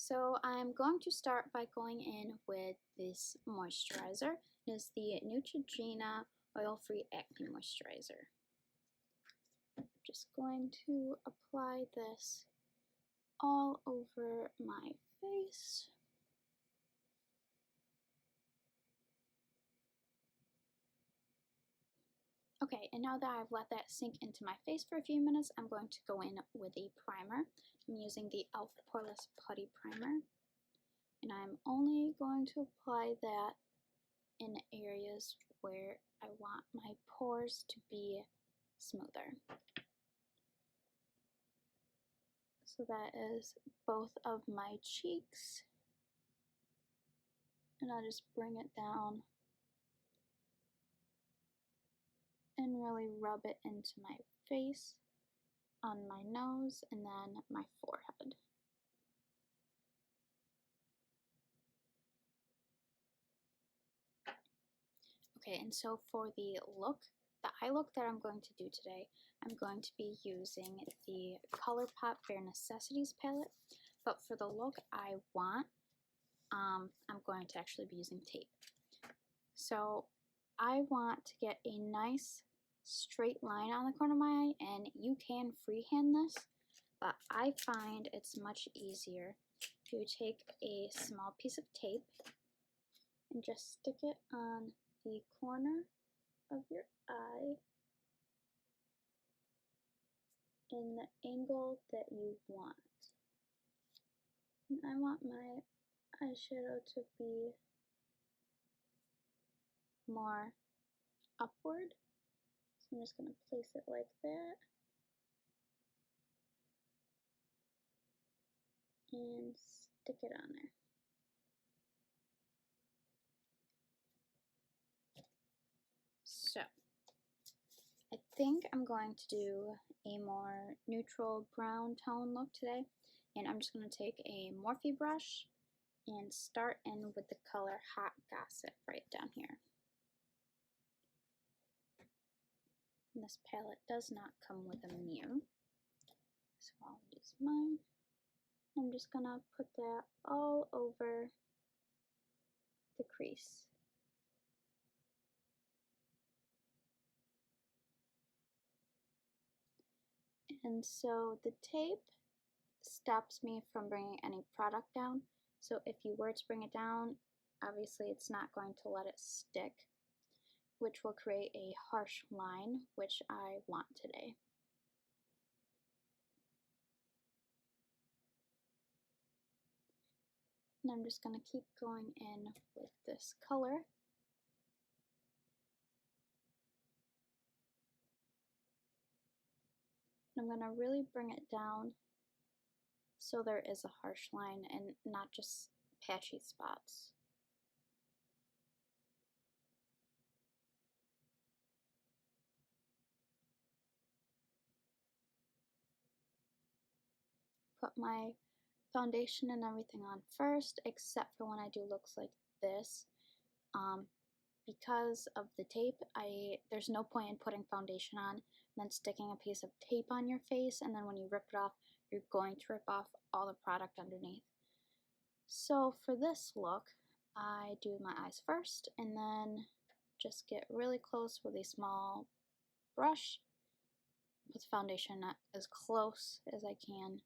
So I'm going to start by going in with this moisturizer. It is the Neutrogena Oil-Free Acne Moisturizer. I'm just going to apply this all over my face. Okay, and now that I've let that sink into my face for a few minutes, I'm going to go in with a primer. I'm using the e.l.f. Poreless Putty Primer. And I'm only going to apply that in areas where I want my pores to be smoother. So that is both of my cheeks. And I'll just bring it down and really rub it into my face, on my nose, and then my forehead. Okay, and so for the eye look that I'm going to do today, I'm going to be using the ColourPop Bare Necessities palette, but for the look I want, I'm going to actually be using tape. So I want to get a nice straight line on the corner of my eye, and you can freehand this, but I find it's much easier to take a small piece of tape and just stick it on the corner of your eye in the angle that you want. And I want my eyeshadow to be more upward, so I'm just going to place it like that and stick it on there. So I think I'm going to do a more neutral brown tone look today, and I'm just going to take a Morphe brush and start in with the color Hot Gossip right down here. And this palette does not come with a mirror, so I'll use mine. I'm just going to put that all over the crease. And so the tape stops me from bringing any product down. So if you were to bring it down, obviously it's not going to let it stick, which will create a harsh line, which I want today. And I'm just going to keep going in with this color. I'm going to really bring it down so there is a harsh line and not just patchy spots. Put my foundation and everything on first, except for when I do looks like this. Because of the tape, there's no point in putting foundation on and then sticking a piece of tape on your face, and then when you rip it off, you're going to rip off all the product underneath. So for this look, I do my eyes first, and then just get really close with a small brush, put the foundation as close as I can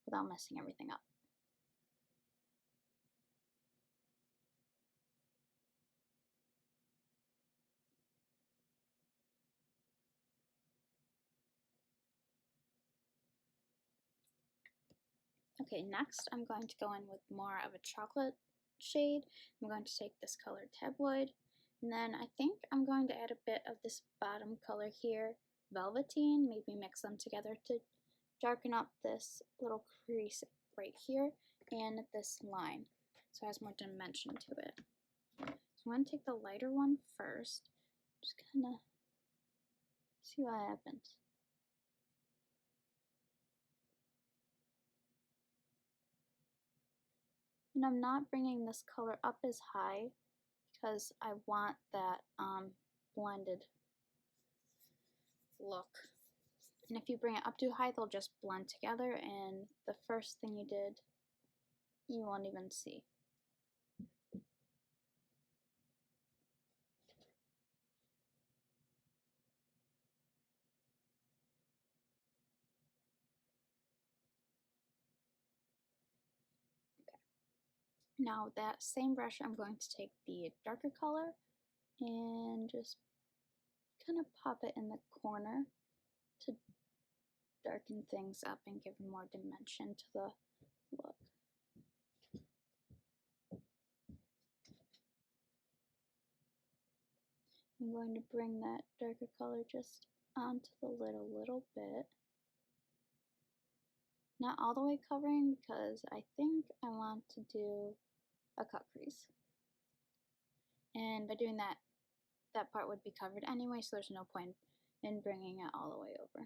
without messing everything up. Okay, next I'm going to go in with more of a chocolate shade. I'm going to take this color Tabloid, and then I think I'm going to add a bit of this bottom color here, Velveteen, maybe mix them together to darken up this little crease right here and this line, so it has more dimension to it. So I'm going to take the lighter one first, just kind of see what happens. And I'm not bringing this color up as high because I want that blended look. And if you bring it up too high, they'll just blend together, and the first thing you did you won't even see. Now that same brush, I'm going to take the darker color and just kind of pop it in the corner to darken things up and give more dimension to the look. I'm going to bring that darker color just onto the lid a little bit. Not all the way covering, because I think I want to do a cut crease. And by doing that, that part would be covered anyway, so there's no point in bringing it all the way over.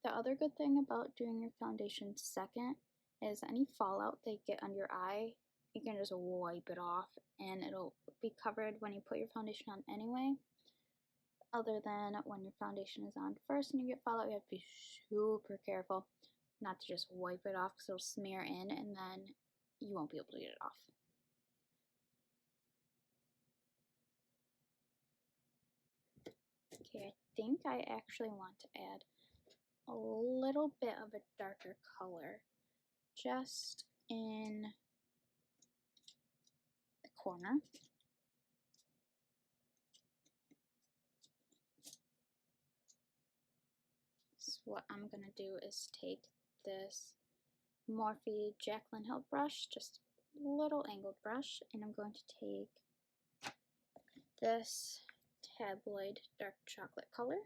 The other good thing about doing your foundation second is any fallout they get on your eye, you can just wipe it off and it'll be covered when you put your foundation on anyway. Other than when your foundation is on first and you get fallout, you have to be super careful not to just wipe it off because it'll smear in and then you won't be able to get it off. Okay, I think I actually want to add a little bit of a darker color just in the corner. So what I'm going to do is take this Morphe Jaclyn Hill brush, just a little angled brush, and I'm going to take this tabloid dark chocolate color,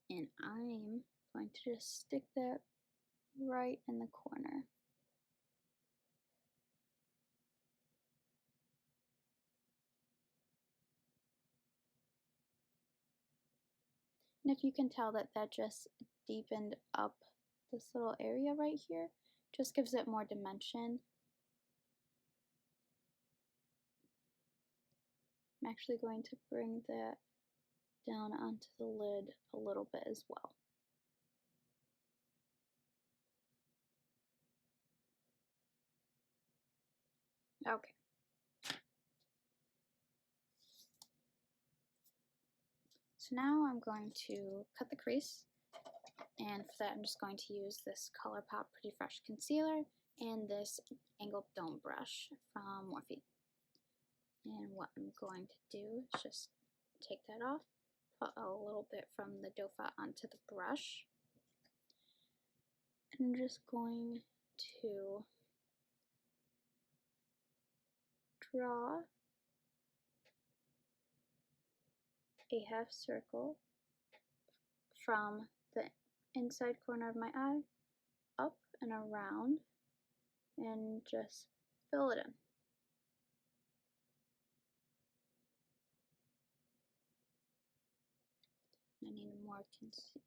and I'm going to just stick that right in the corner. And if you can tell that that just deepened up this little area right here, just gives it more dimension. I'm actually going to bring that down onto the lid a little bit as well. Okay. So now I'm going to cut the crease, and for that I'm just going to use this ColourPop Pretty Fresh Concealer and this angled dome brush from Morphe. And what I'm going to do is just take that off, put a little bit from the doe foot onto the brush, and I'm just going to draw a half circle from the inside corner of my eye up and around and just fill it in. I need more concealer.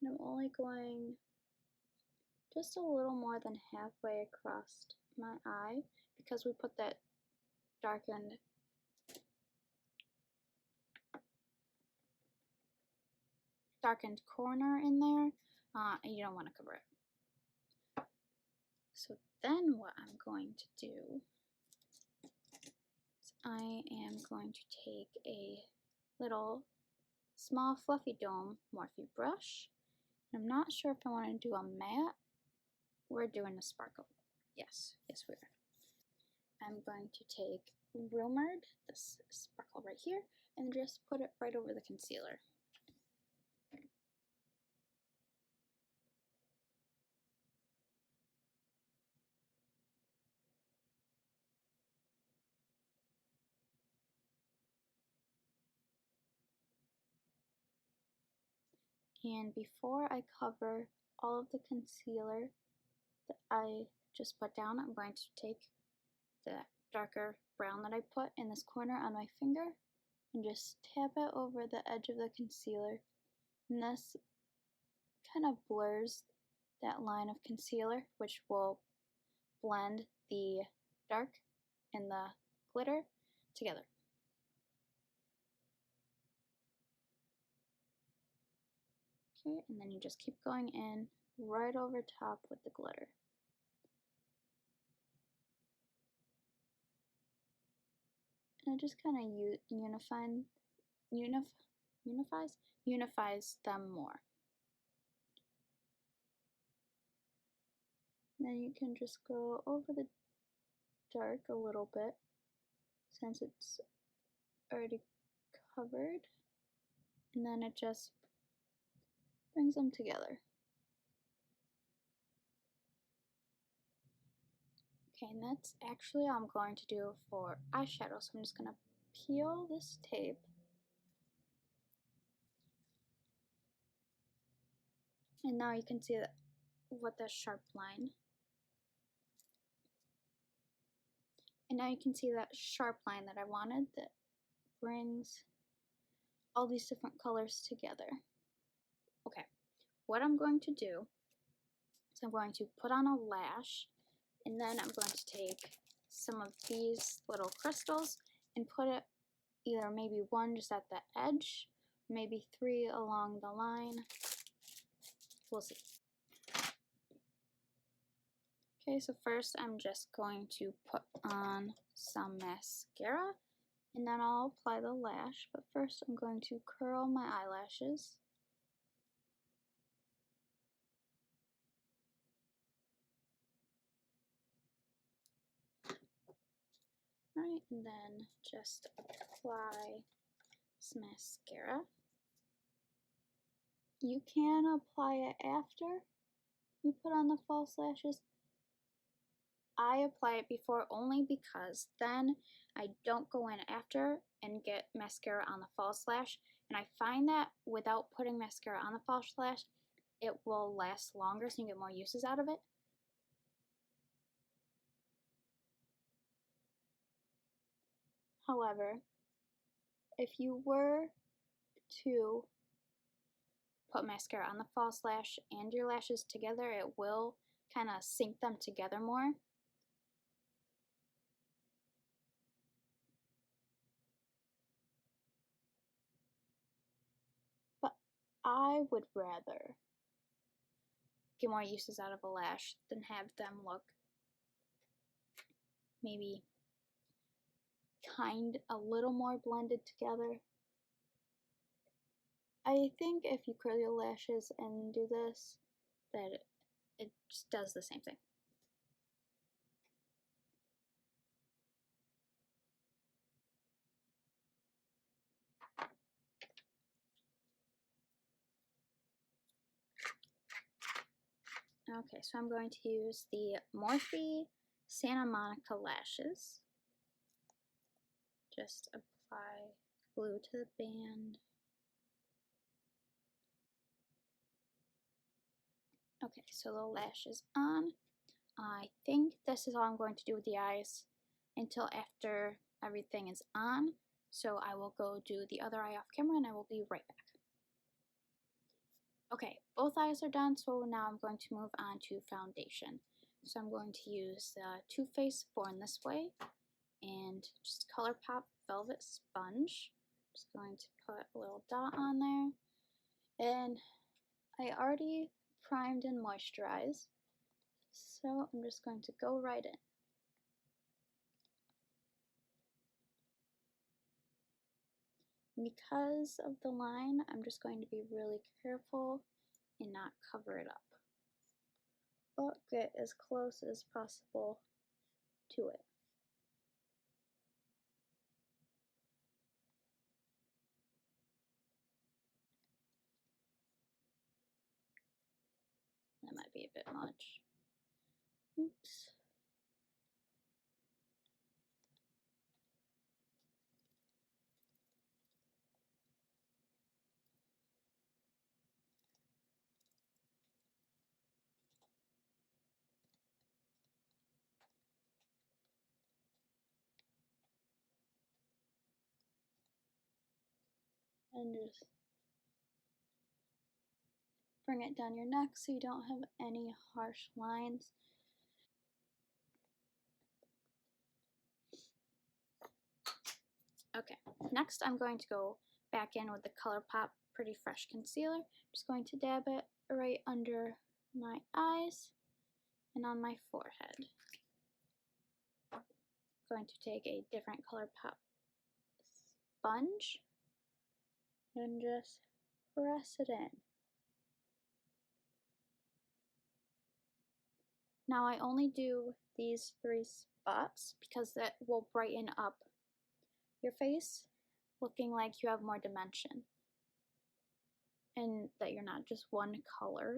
And I'm only going just a little more than halfway across my eye because we put that darkened corner in there, and you don't want to cover it. So then what I'm going to do is I am going to take a little small fluffy dome Morphe brush. I'm not sure if I want to do a matte. We're doing a sparkle. Yes, we are. I'm going to take Grwm, this sparkle right here, and just put it right over the concealer. And before I cover all of the concealer that I just put down, I'm going to take the darker brown that I put in this corner on my finger and just tap it over the edge of the concealer. And this kind of blurs that line of concealer, which will blend the dark and the glitter together. Okay, and then you just keep going in right over top with the glitter. And it just kind of unifies them more. And then you can just go over the dark a little bit since it's already covered, and then it just brings them together. Okay, and that's actually all I'm going to do for eyeshadow, so I'm just going to peel this tape. And now you can see that what the sharp line. And now you can see that sharp line that I wanted that brings all these different colors together. Okay, what I'm going to do is I'm going to put on a lash, and then I'm going to take some of these little crystals and put it either maybe one just at the edge, maybe 3 along the line. We'll see. Okay, so first I'm just going to put on some mascara, and then I'll apply the lash, but first I'm going to curl my eyelashes. Alright, and then just apply some mascara. You can apply it after you put on the false lashes. I apply it before only because then I don't go in after and get mascara on the false lash, and I find that without putting mascara on the false lash, it will last longer so you get more uses out of it. However, if you were to put mascara on the false lash and your lashes together, it will kind of sync them together more. But I would rather get more uses out of a lash than have them look maybe a little more blended together. I think if you curl your lashes and do this, that it just does the same thing. Okay, so I'm going to use the Morphe Santa Monica lashes. Just apply glue to the band. Okay, so the lash is on. I think this is all I'm going to do with the eyes until after everything is on. So I will go do the other eye off camera and I will be right back. Okay, both eyes are done, so now I'm going to move on to foundation. So I'm going to use the Too Faced Born This Way and just ColourPop Velvet Sponge. Just going to put a little dot on there. And I already primed and moisturized, so I'm just going to go right in. Because of the line, I'm just going to be really careful and not cover it up, but get as close as possible to it. That might be a bit much. Oops. and just bring it down your neck so you don't have any harsh lines. Okay, next I'm going to go back in with the ColourPop Pretty Fresh Concealer. I'm just going to dab it right under my eyes and on my forehead. I'm going to take a different ColourPop sponge and just press it in. Now I only do these 3 spots because that will brighten up your face, looking like you have more dimension and that you're not just one color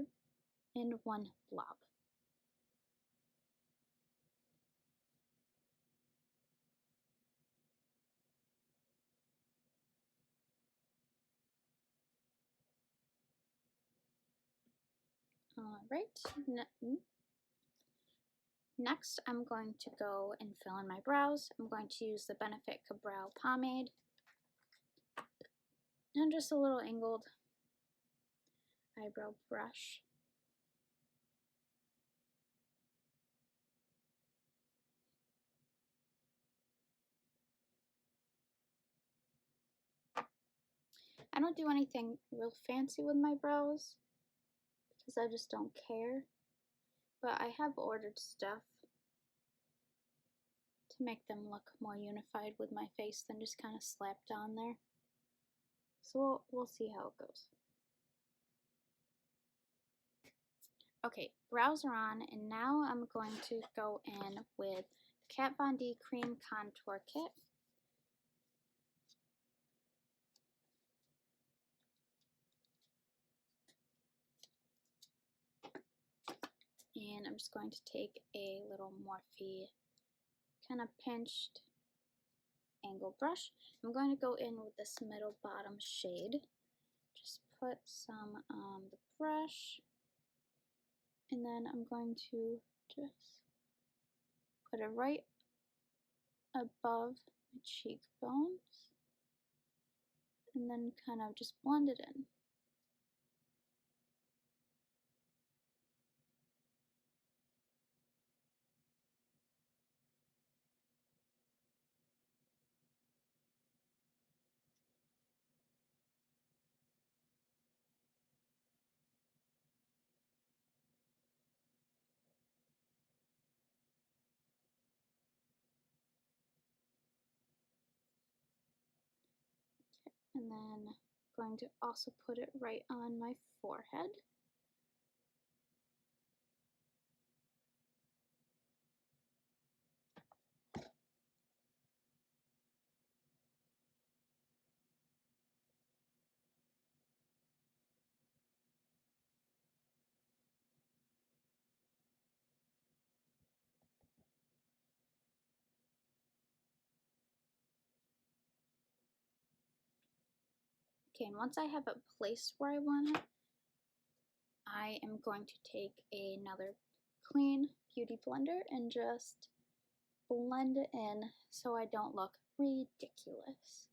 in one blob. Alright, next I'm going to go and fill in my brows. I'm going to use the Benefit Brow Pomade and just a little angled eyebrow brush. I don't do anything real fancy with my brows because I just don't care, but I have ordered stuff to make them look more unified with my face than just kind of slapped on there. So we'll see how it goes. Okay, brows are on, and now I'm going to go in with the Kat Von D Cream Contour Kit. And I'm just going to take a little Morphe kind of pinched angle brush. I'm going to go in with this middle bottom shade. Just put some on the brush, and then I'm going to just put it right above my cheekbones, and then kind of just blend it in. And then going to also put it right on my forehead. Okay, and once I have it placed where I want it, I am going to take another clean beauty blender and just blend it in so I don't look ridiculous.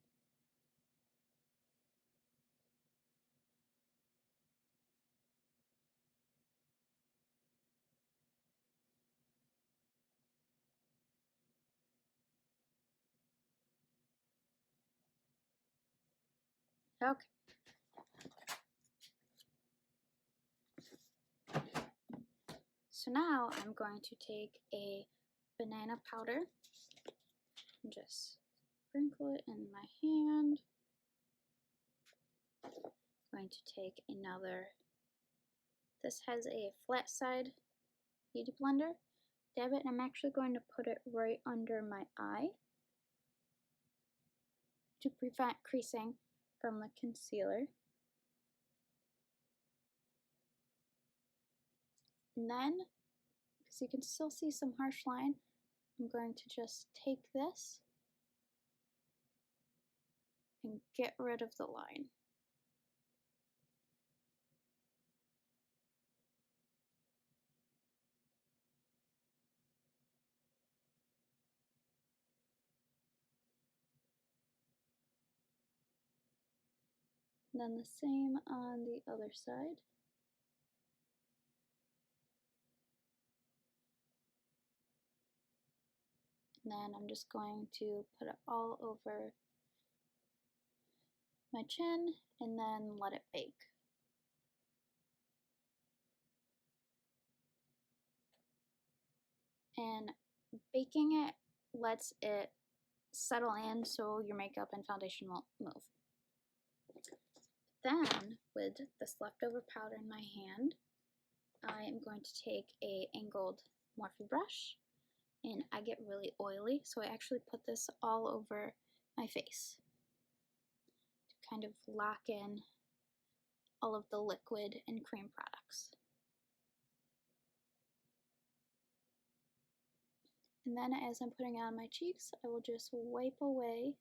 Okay. So now I'm going to take a banana powder and just sprinkle it in my hand. I'm going to take another, this has a flat side beauty blender, dab it, and I'm actually going to put it right under my eye to prevent creasing from the concealer. And then, because you can still see some harsh line, I'm going to just take this and get rid of the line. And then the same on the other side. And then I'm just going to put it all over my chin and then let it bake. And baking it lets it settle in so your makeup and foundation won't move. Then, with this leftover powder in my hand, I am going to take a angled Morphe brush, and I get really oily, so I actually put this all over my face to kind of lock in all of the liquid and cream products. And then as I'm putting it on my cheeks, I will just wipe away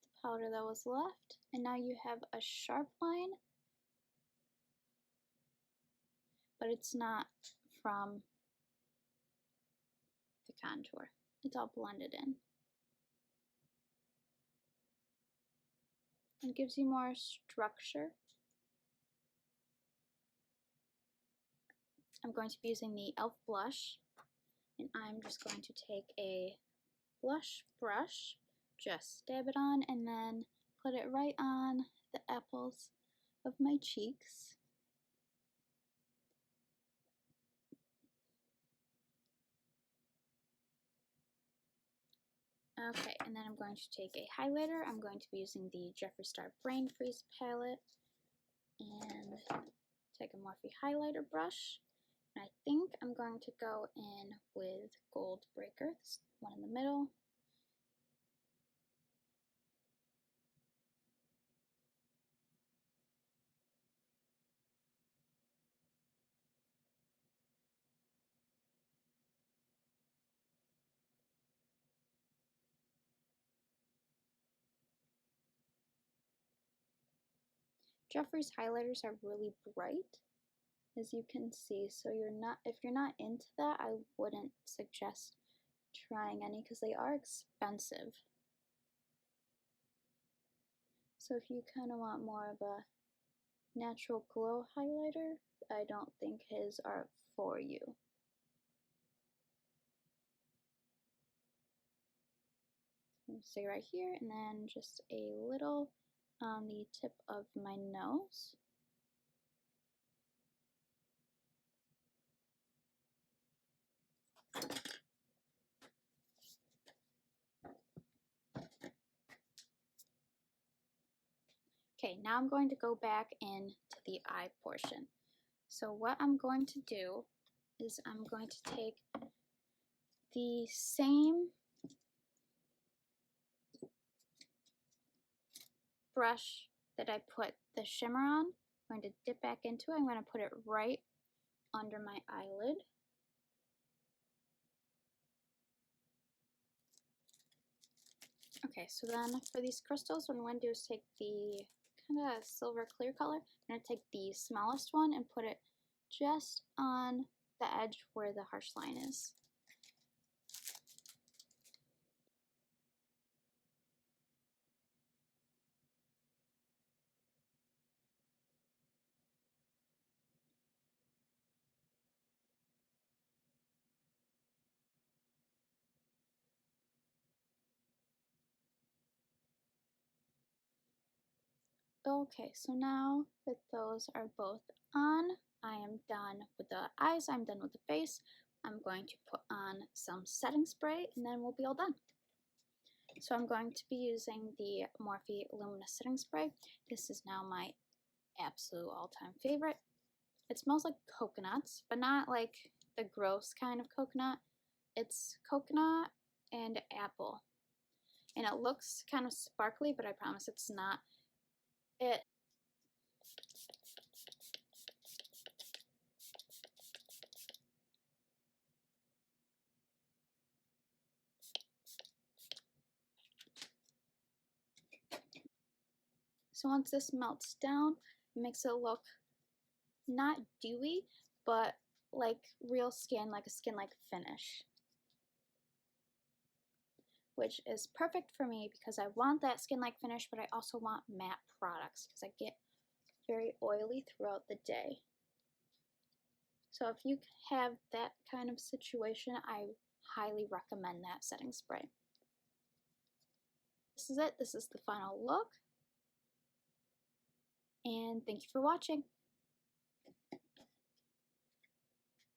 the powder that was left, and now you have a sharp line, but it's not from the contour. It's all blended in. It gives you more structure. I'm going to be using the e.l.f. blush, and I'm just going to take a blush brush, just dab it on, and then put it right on the apples of my cheeks. Okay, and then I'm going to take a highlighter. I'm going to be using the Jeffree Star Brain Freeze palette and take a Morphe highlighter brush. And I think I'm going to go in with Gold Breaker, this one in the middle. Jeffree's highlighters are really bright, as you can see, so if you're not into that, I wouldn't suggest trying any because they are expensive. So if you kind of want more of a natural glow highlighter, I don't think his are for you. So stay right here, and then just a little on the tip of my nose. Okay, now I'm going to go back into the eye portion. So what I'm going to do is I'm going to take the same brush that I put the shimmer on. I'm going to dip back into it. I'm going to put it right under my eyelid. Okay, so then for these crystals, what I'm going to do is take the kind of silver clear color. I'm going to take the smallest one and put it just on the edge where the harsh line is. Okay, so now that those are both on, I am done with the eyes, I'm done with the face. I'm going to put on some setting spray and then we'll be all done. So I'm going to be using the Morphe Luminous Setting Spray. This is now my absolute all-time favorite. It smells like coconuts, but not like the gross kind of coconut. It's coconut and apple. And it looks kind of sparkly, but I promise it's not. So once this melts down, it makes it look not dewy, but like real skin, like a skin-like finish. which is perfect for me because I want that skin-like finish, but I also want matte products because I get very oily throughout the day. So if you have that kind of situation, I highly recommend that setting spray. This is it. This is the final look. And thank you for watching.